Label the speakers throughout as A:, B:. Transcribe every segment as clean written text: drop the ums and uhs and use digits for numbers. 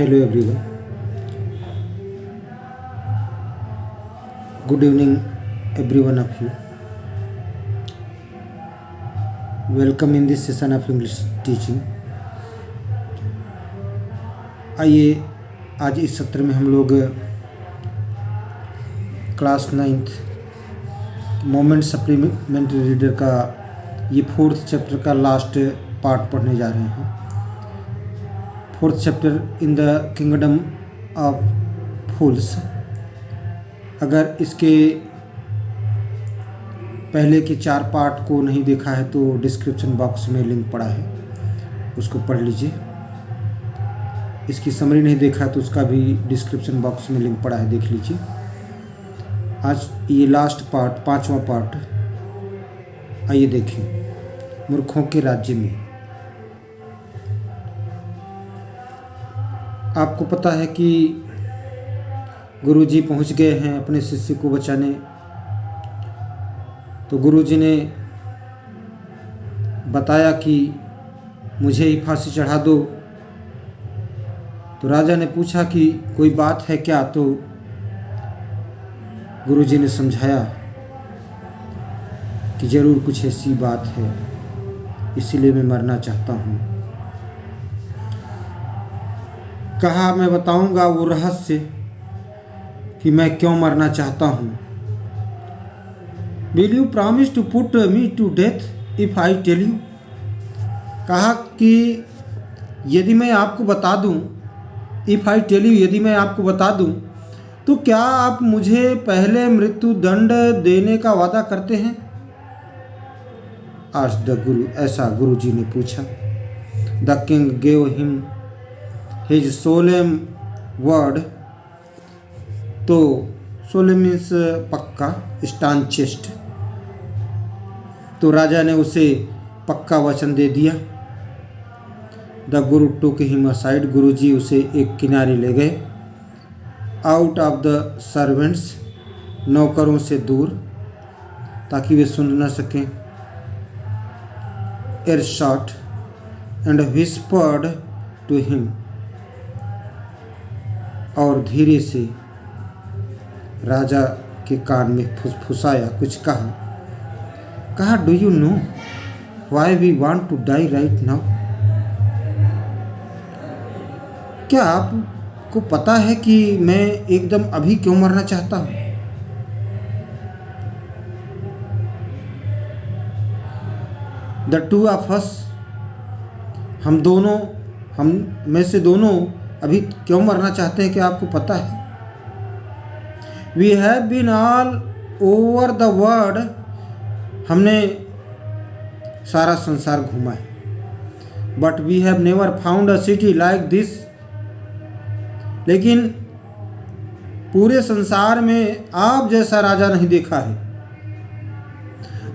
A: Hello everyone. Good evening, every one of you. Welcome in this session of English teaching. आइए आज इस सत्र में हम लोग class 9th moment supplementary reader का ये 4th चैप्टर का लास्ट पार्ट पढ़ने जा रहे हैं. 4th chapter in the kingdom of fools. अगर इसके पहले के 4 पार्ट को नहीं देखा है तो डिस्क्रिप्शन बॉक्स में लिंक पड़ा है, उसको पढ़ लीजिए. इसकी समरी नहीं देखा है तो उसका भी डिस्क्रिप्शन बॉक्स में लिंक पड़ा है, देख लीजिए. आज ये लास्ट पार्ट 5वां पार्ट. आइए देखें. मूर्खों के राज्य में. आपको पता है कि गुरुजी पहुंच गए हैं अपने शिष्य को बचाने. तो गुरुजी ने बताया कि मुझे ही फांसी चढ़ा दो. तो राजा ने पूछा कि कोई बात है क्या. तो गुरुजी ने समझाया कि ज़रूर कुछ ऐसी बात है, इसीलिए मैं मरना चाहता हूँ. कहा मैं बताऊंगा वो रहस्य कि मैं क्यों मरना चाहता हूँ. Will you promise to put me to death if I tell you. कहा कि यदि मैं आपको बता दूँ, इफ़ आई टेल यू, यदि मैं आपको बता दूँ तो क्या आप मुझे पहले मृत्यु दंड देने का वादा करते हैं. आज द गुरु, ऐसा गुरुजी ने पूछा. The king gave him his solemn word. तो सोलेम मीन्स पक्का, स्टान चेस्ट. तो राजा ने उसे पक्का वचन दे दिया. The Guru took him aside. गुरुजी उसे एक किनारे ले गए. आउट ऑफ द सर्वेंट्स, नौकरों से दूर, ताकि वे सुन न सकें. Air shot and whispered to him. और धीरे से राजा के कान में फुसफुसाया, कुछ कहा. कहा do you know why we want to die right now. क्या आपको पता है कि मैं एकदम अभी क्यों मरना चाहता हूं. द टू ऑफ अस, हम दोनों, हम में से दोनों अभी क्यों मरना चाहते हैं, क्या आपको पता है. We have been all over the world. हमने सारा संसार घूमा है. But we have never found a city like this. लेकिन पूरे संसार में आप जैसा राजा नहीं देखा है.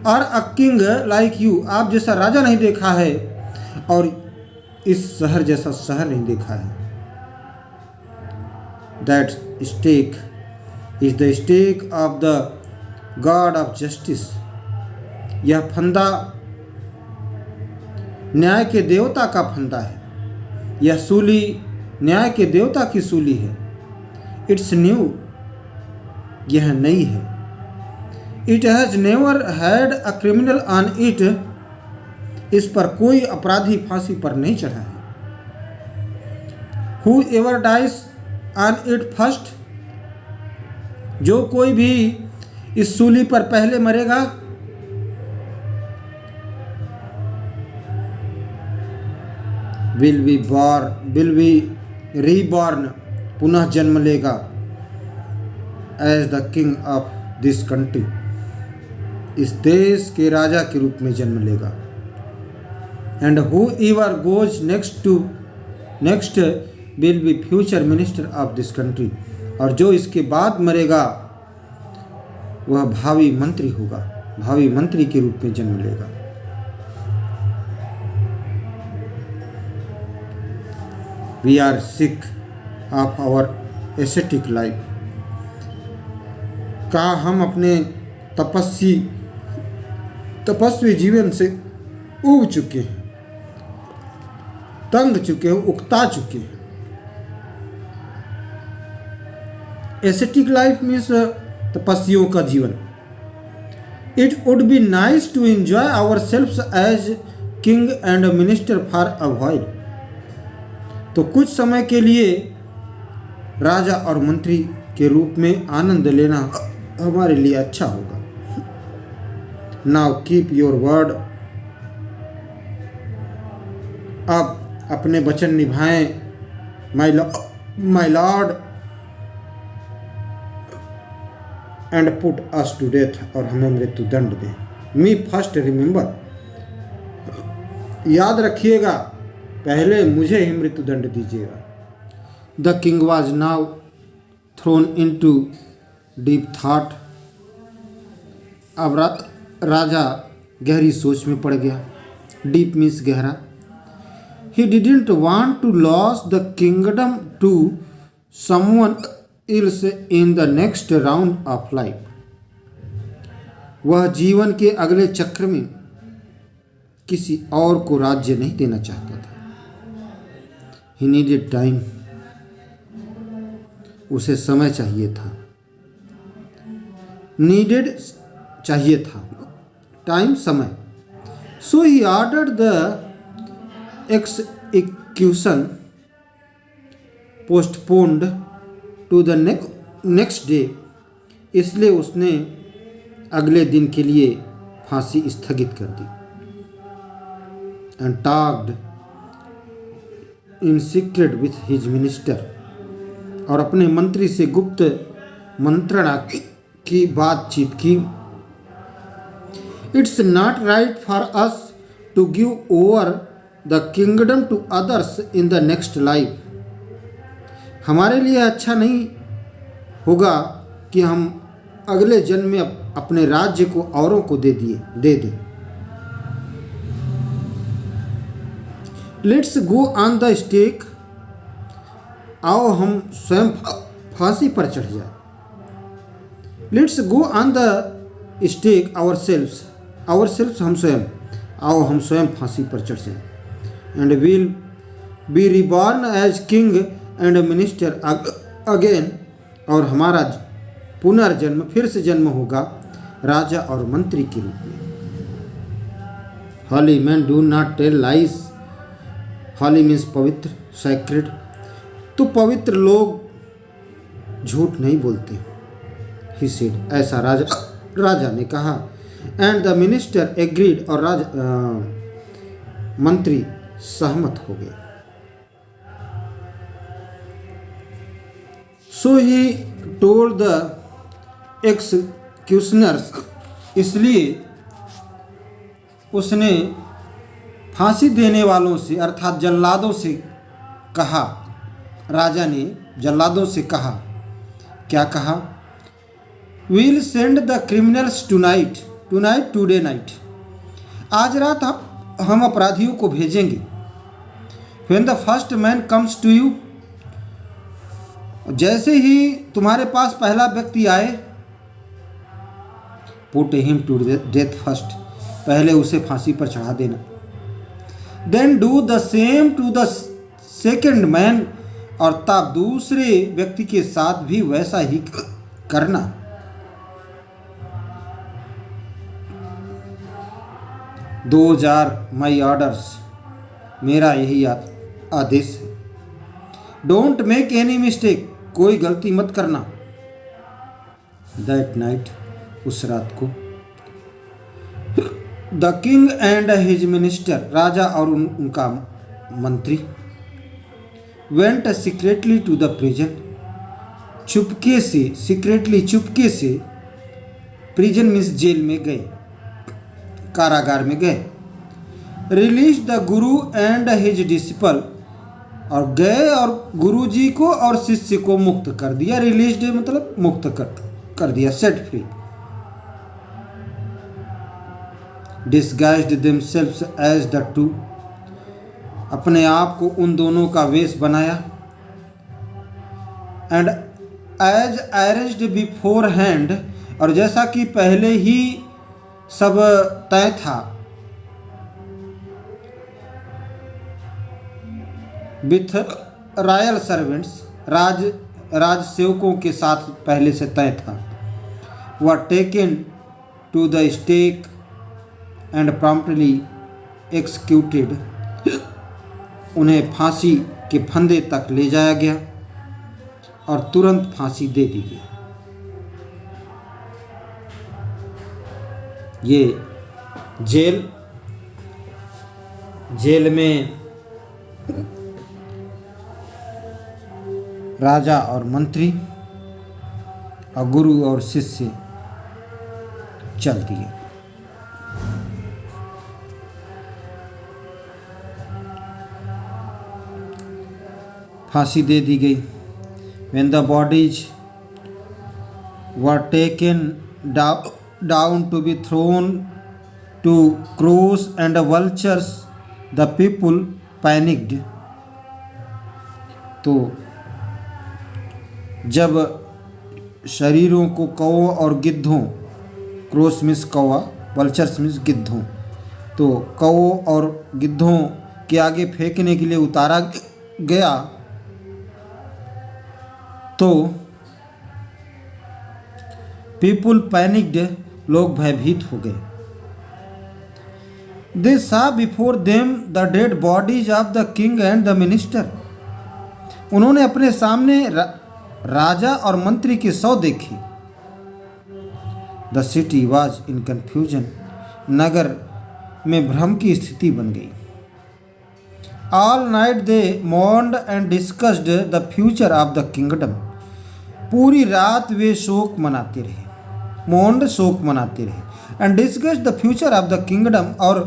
A: और अ किंग लाइक यू, आप जैसा राजा नहीं देखा है. और इस शहर जैसा शहर नहीं देखा है. That stake is the stake of the god of justice. यह फंदा न्याय के देवता का फंदा है. यह सूली न्याय के देवता की सूली है. इट्स न्यू, यह नई है. It has never had a criminal on it. इस पर कोई अपराधी फांसी पर नहीं चढ़ा है. Whoever dies on it first. जो कोई भी इस सूली पर पहले मरेगा विल बी रीबॉर्न, पुनः जन्म लेगा. As the king of this country, इस देश के राजा के रूप में जन्म लेगा. And whoever goes next will be future minister of this country. और जो इसके बाद मरेगा वह भावी मंत्री होगा, भावी मंत्री के रूप में जन्म लेगा. We are sick of our ascetic life. का हम अपने तपस्वी जीवन से ऊब चुके हैं, तंग चुके हैं, उकता चुके हैं. एसेटिक लाइफ मीन्स तपस्वियों का जीवन। It would be nice to enjoy our self as king and minister for a while. तो कुछ समय के लिए राजा और मंत्री के रूप में आनंद लेना हमारे लिए अच्छा होगा। Now keep your word. अब अपने वचन निभाएं my lord and put us to death, और हमें मृत्यु दंड दें। मी फर्स्ट रिमेंबर, याद रखिएगा पहले मुझे ही मृत्यु दंड दीजिएगा। The king was now thrown into deep thought. अब राजा गहरी सोच में पड़ गया। डीप मीन्स गहरा। He didn't want to lose the kingdom to someone else in the next round of life. वह जीवन के अगले चक्र में किसी और को राज्य नहीं देना चाहता था। ही नीडेड टाइम, उसे समय चाहिए था। नीडेड चाहिए था, टाइम समय। So he ordered the execution postponed to the next day. इसलिए उसने अगले दिन के लिए फांसी स्थगित कर दी। And talked in secret with his minister, और अपने मंत्री से गुप्त मंत्रणा की बातचीत की। It's not right for us to give over the kingdom to others in the next life. हमारे लिए अच्छा नहीं होगा कि हम अगले जन्म में अपने राज्य को औरों को दे दें। Let's go on the stake, आओ हम स्वयं फांसी पर चढ़ जाए। Let's go on the stake our self हम स्वयं, आओ हम स्वयं फांसी पर चढ़ जाए। And will be reborn as king and minister again, और हमारा पुनर्जन्म फिर से जन्म होगा राजा और मंत्री के रूप में। Holy man do not tell lies. Holy means पवित्र, सैक्रेड। तो पवित्र लोग झूठ नहीं बोलते। ही सेड, ऐसा राजा ने कहा। एंड द मिनिस्टर एग्रीड, और मंत्री सहमत हो गए। सो ही टोल्ड द एक्सक्यूशनर्स, इसलिए उसने फांसी देने वालों से अर्थात जल्लादों से कहा। राजा ने जल्लादों से कहा, क्या कहा? We'll send the criminals tonight today night. आज रात हम अपराधियों को भेजेंगे। When the first man comes to you, जैसे ही तुम्हारे पास पहला व्यक्ति आए, put him to death first, पहले उसे फांसी पर चढ़ा देना। Then do the same to the second man, और तब दूसरे व्यक्ति के साथ भी वैसा ही करना। दोज आर माई ऑर्डर्स, मेरा यही आदेश है। डोंट मेक एनी मिस्टेक, कोई गलती मत करना। दैट नाइट, उस रात को, the king and his minister, राजा और उनका मंत्री, went secretly to the prison, चुपके से, सीक्रेटली चुपके से, प्रिजन मीन्स जेल में गए, कारागार में गए। Release the Guru and his disciple, और गए और गुरुजी को और शिष्य को मुक्त कर दिया। रिलीज मतलब मुक्त कर दिया, set free. Disguised themselves as the two, अपने आप को उन दोनों का वेश बनाया। And as arranged beforehand, और जैसा कि पहले ही सब तय था। विथ रॉयल सर्वेंट्स, राजसेवकों के साथ पहले से तय था, were taken to the stake and promptly executed। उन्हें फांसी के फंदे तक ले जाया गया और तुरंत फांसी दे दी गई। ये जेल में राजा और मंत्री और गुरु और शिष्य चल दिए। फांसी दे दी गई। When the bodies were taken down to be thrown to crows and vultures, the people panicked। तो जब शरीरों को कौओं और गिद्धों, क्रोस मीन्स कौवा, वल्चर्स मीन्स गिद्धों, तो कौओं और गिद्धों के आगे फेंकने के लिए उतारा गया तो पीपुल पैनिक्ड, लोग भयभीत हो गए। They saw before them the dead bodies of the king and the minister. उन्होंने अपने सामने राजा और मंत्री के शव देखे। The city was in confusion. नगर में भ्रम की स्थिति बन गई। All night they mourned and discussed the future of the kingdom. पूरी रात वे शोक मनाते रहे, मॉर्न्ड शोक मनाते रहे, and discussed the future of the kingdom, और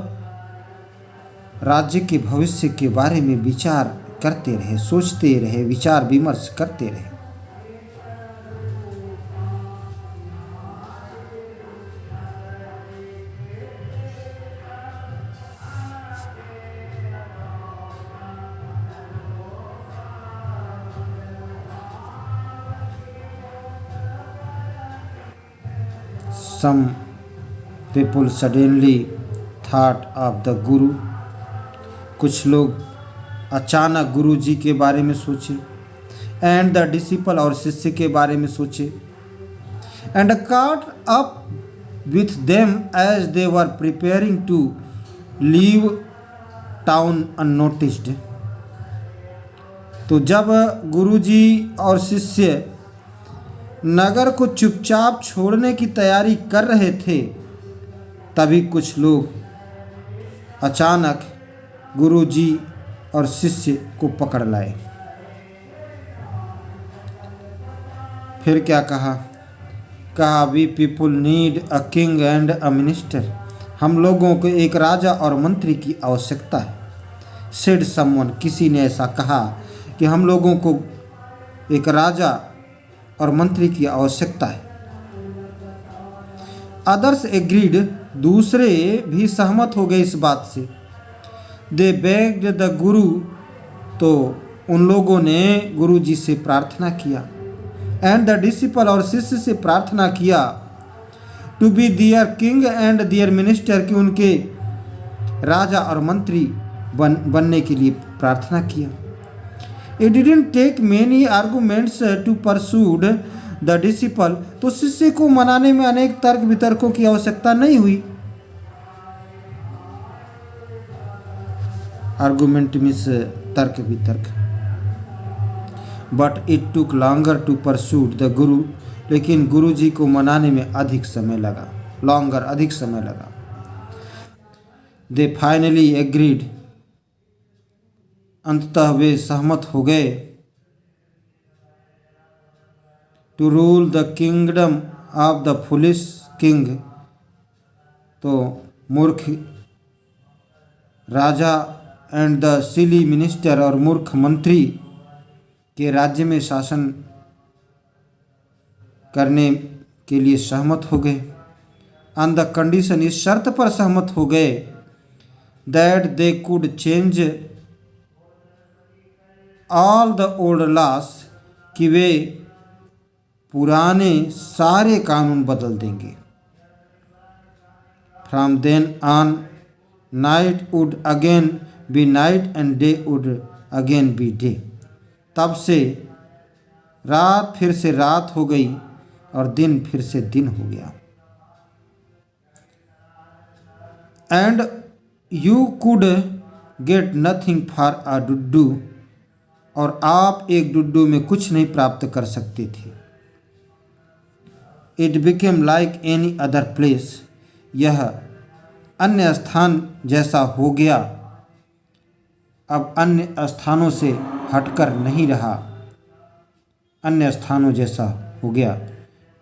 A: राज्य के भविष्य के बारे में विचार करते रहे, सोचते रहे, विचार विमर्श करते रहे। Some people suddenly thought of the Guru। कुछ लोग अचानक गुरु जी के बारे में सोचे, एंड द डिसिपल और शिष्य के बारे में सोचे, and caught up with them as they were preparing to leave town unnoticed। तो जब गुरु जी और शिष्य नगर को चुपचाप छोड़ने की तैयारी कर रहे थे, तभी कुछ लोग अचानक गुरु जी और शिष्य को पकड़ लाए। फिर क्या कहा we people need a king and a minister. हम लोगों को एक राजा और मंत्री की आवश्यकता है। सेड समवन, किसी ने ऐसा कहा कि हम लोगों को एक राजा और मंत्री की आवश्यकता है। अदर्स एग्रीड, दूसरे भी सहमत हो गए इस बात से। दे बेग्ड द गुरु, तो उन लोगों ने गुरु जी से प्रार्थना किया। एंड द डिसिपल, और शिष्य से प्रार्थना किया। To be their king and their minister, कि उनके राजा और मंत्री बनने के लिए प्रार्थना किया। It didn't take many arguments to persuade the disciple। तो शिष्य को मनाने में अनेक तर्क वितर्कों की आवश्यकता नहीं हुई। आर्गुमेंट मीन्स तर्क वितर्क। But it took longer to persuade the guru, लेकिन गुरु जी को मनाने में अधिक समय लगा। लॉन्गर, अधिक समय लगा। दे फाइनली एग्रीड, अंततः वे सहमत हो गए। To rule the kingdom of the foolish king, तो मूर्ख राजा एंड द सिली मिनिस्टर, और मूर्ख मंत्री के राज्य में शासन करने के लिए सहमत हो गए। ऑन द कंडीशन, इस शर्त पर सहमत हो गए, that they could change all the old laws, कि वे पुराने सारे कानून बदल देंगे। From then on night would again be night and day would again be day. तब से रात फिर से रात हो गई और दिन फिर से दिन हो गया। And you could get nothing for a Duddu, और आप एक डुड्डू में कुछ नहीं प्राप्त कर सकते थे। It became like any other place, यह अन्य स्थान जैसा हो गया, अब अन्य स्थानों से हटकर नहीं रहा, अन्य स्थानों जैसा हो गया।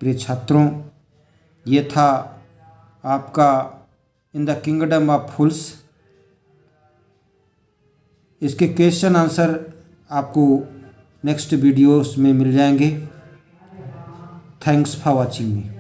A: प्रिय छात्रों, ये था आपका इन द किंगडम ऑफ फूल्स। इसके क्वेश्चन आंसर आपको नेक्स्ट वीडियोस में मिल जाएंगे। Thanks for watching me.